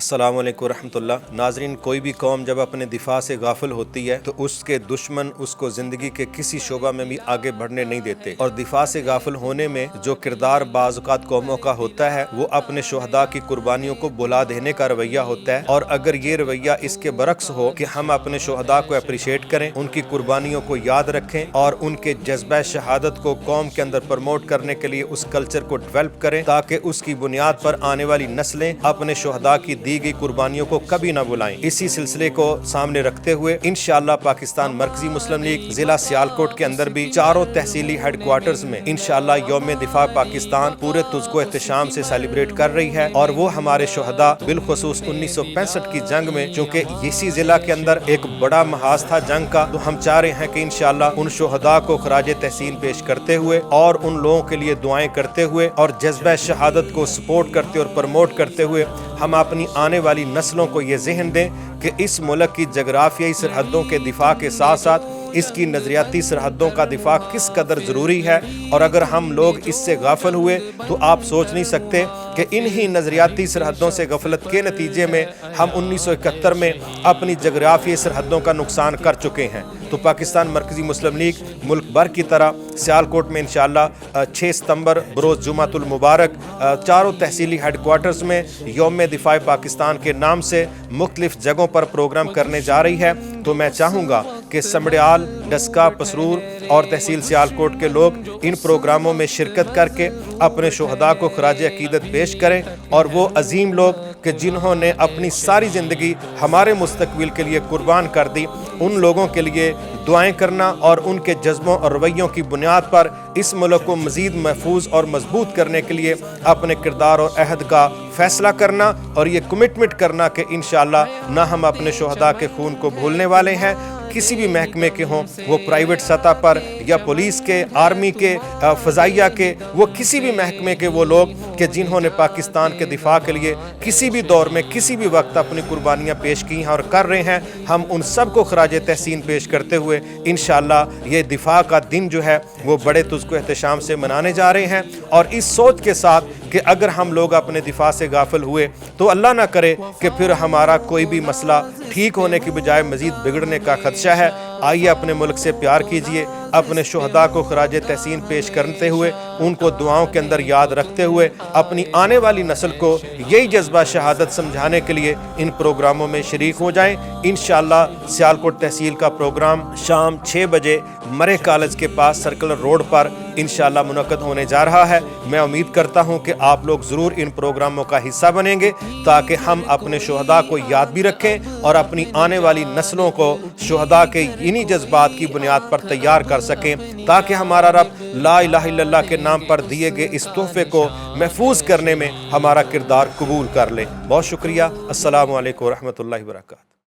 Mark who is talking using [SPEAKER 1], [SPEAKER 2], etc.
[SPEAKER 1] السلام علیکم ورحمۃ اللہ۔ ناظرین، کوئی بھی قوم جب اپنے دفاع سے غافل ہوتی ہے تو اس کے دشمن اس کو زندگی کے کسی شعبہ میں بھی آگے بڑھنے نہیں دیتے، اور دفاع سے غافل ہونے میں جو کردار بعض اوقات قوموں کا ہوتا ہے وہ اپنے شہداء کی قربانیوں کو بھلا دینے کا رویہ ہوتا ہے۔ اور اگر یہ رویہ اس کے برعکس ہو کہ ہم اپنے شہداء کو اپریشیٹ کریں، ان کی قربانیوں کو یاد رکھیں اور ان کے جذبہ شہادت کو قوم کے اندر پروموٹ کرنے کے لیے اس کلچر کو ڈیولپ کریں تاکہ اس کی بنیاد پر آنے والی نسلیں اپنے شہداء کی دی گئی قربانیوں کو کبھی نہ بلائیں، اسی سلسلے کو سامنے رکھتے ہوئے انشاءاللہ پاکستان مرکزی مسلم لیگ ضلع سیالکوٹ کے اندر بھی چاروں تحصیلی ہیڈ کوارٹرز میں انشاءاللہ یوم دفاع پاکستان پورے تزک و احتشام سے سیلیبریٹ کر رہی ہے۔ اور وہ ہمارے شہداء بالخصوص 1965 کی جنگ میں، چونکہ اسی ضلع کے اندر ایک بڑا محاذ تھا جنگ کا، تو ہم چاہ رہے ہیں کہ انشاءاللہ ان شہداء کو خراج تحسین پیش کرتے ہوئے اور ان لوگوں کے لیے دعائیں کرتے ہوئے اور جذبہ شہادت کو سپورٹ کرتے اور پروموٹ کرتے ہوئے ہم اپنی آنے والی نسلوں کو یہ ذہن دیں کہ اس ملک کی جغرافیائی سرحدوں کے دفاع کے ساتھ ساتھ اس کی نظریاتی سرحدوں کا دفاع کس قدر ضروری ہے۔ اور اگر ہم لوگ اس سے غافل ہوئے تو آپ سوچ نہیں سکتے کہ انہی نظریاتی سرحدوں سے غفلت کے نتیجے میں ہم 1971 میں اپنی جغرافیائی سرحدوں کا نقصان کر چکے ہیں۔ تو پاکستان مرکزی مسلم لیگ ملک بھر کی طرح سیالکوٹ میں انشاءاللہ 6 ستمبر بروز جمعۃ المبارک چاروں تحصیلی ہیڈ کوارٹرز میں یوم دفاع پاکستان کے نام سے مختلف جگہوں پر پروگرام کرنے جا رہی ہے۔ تو میں چاہوں گا کہ سمڑیال، ڈسکا، پسرور اور تحصیل سیالکوٹ کے لوگ ان پروگراموں میں شرکت کر کے اپنے شہداء کو خراج عقیدت پیش کریں، اور وہ عظیم لوگ کہ جنہوں نے اپنی ساری زندگی ہمارے مستقبل کے لیے قربان کر دی، ان لوگوں کے لیے دعائیں کرنا اور ان کے جذبوں اور رویوں کی بنیاد پر اس ملک کو مزید محفوظ اور مضبوط کرنے کے لیے اپنے کردار اور عہد کا فیصلہ کرنا، اور یہ کمٹمنٹ کرنا کہ انشاءاللہ نہ ہم اپنے شہداء کے خون کو بھولنے والے ہیں، کسی بھی محکمے کے ہوں، وہ پرائیویٹ سطح پر یا پولیس کے، آرمی کے، فضائیہ کے، وہ کسی بھی محکمے کے وہ لوگ کہ جنہوں نے پاکستان کے دفاع کے لیے کسی بھی دور میں کسی بھی وقت اپنی قربانیاں پیش کی ہیں اور کر رہے ہیں، ہم ان سب کو خراج تحسین پیش کرتے ہوئے انشاءاللہ یہ دفاع کا دن جو ہے وہ بڑے تزک و احتشام سے منانے جا رہے ہیں، اور اس سوچ کے ساتھ کہ اگر ہم لوگ اپنے دفاع سے غافل ہوئے تو اللہ نہ کرے کہ پھر ہمارا کوئی بھی مسئلہ ٹھیک ہونے کی بجائے مزید بگڑنے کا خدشہ ہے۔ آئیے اپنے ملک سے پیار کیجئے، اپنے شہداء کو خراج تحسین پیش کرتے ہوئے ان کو دعاؤں کے اندر یاد رکھتے ہوئے اپنی آنے والی نسل کو یہی جذبہ شہادت سمجھانے کے لیے ان پروگراموں میں شریک ہو جائیں۔ انشاءاللہ سیالکوٹ تحصیل کا پروگرام شام 6 بجے مرے کالج کے پاس سرکلر روڈ پر انشاءاللہ منعقد ہونے جا رہا ہے۔ میں امید کرتا ہوں کہ آپ لوگ ضرور ان پروگراموں کا حصہ بنیں گے تاکہ ہم اپنے شہداء کو یاد بھی رکھیں اور اپنی آنے والی نسلوں کو شہداء کے انہی جذبات کی بنیاد پر تیار کر سکیں، تاکہ ہمارا رب لا الہ الا اللہ کے نام پر دیے گئے اس تحفے کو محفوظ کرنے میں ہمارا کردار قبول کر لے۔ بہت شکریہ۔ السلام علیکم ورحمۃ اللہ وبرکاتہ۔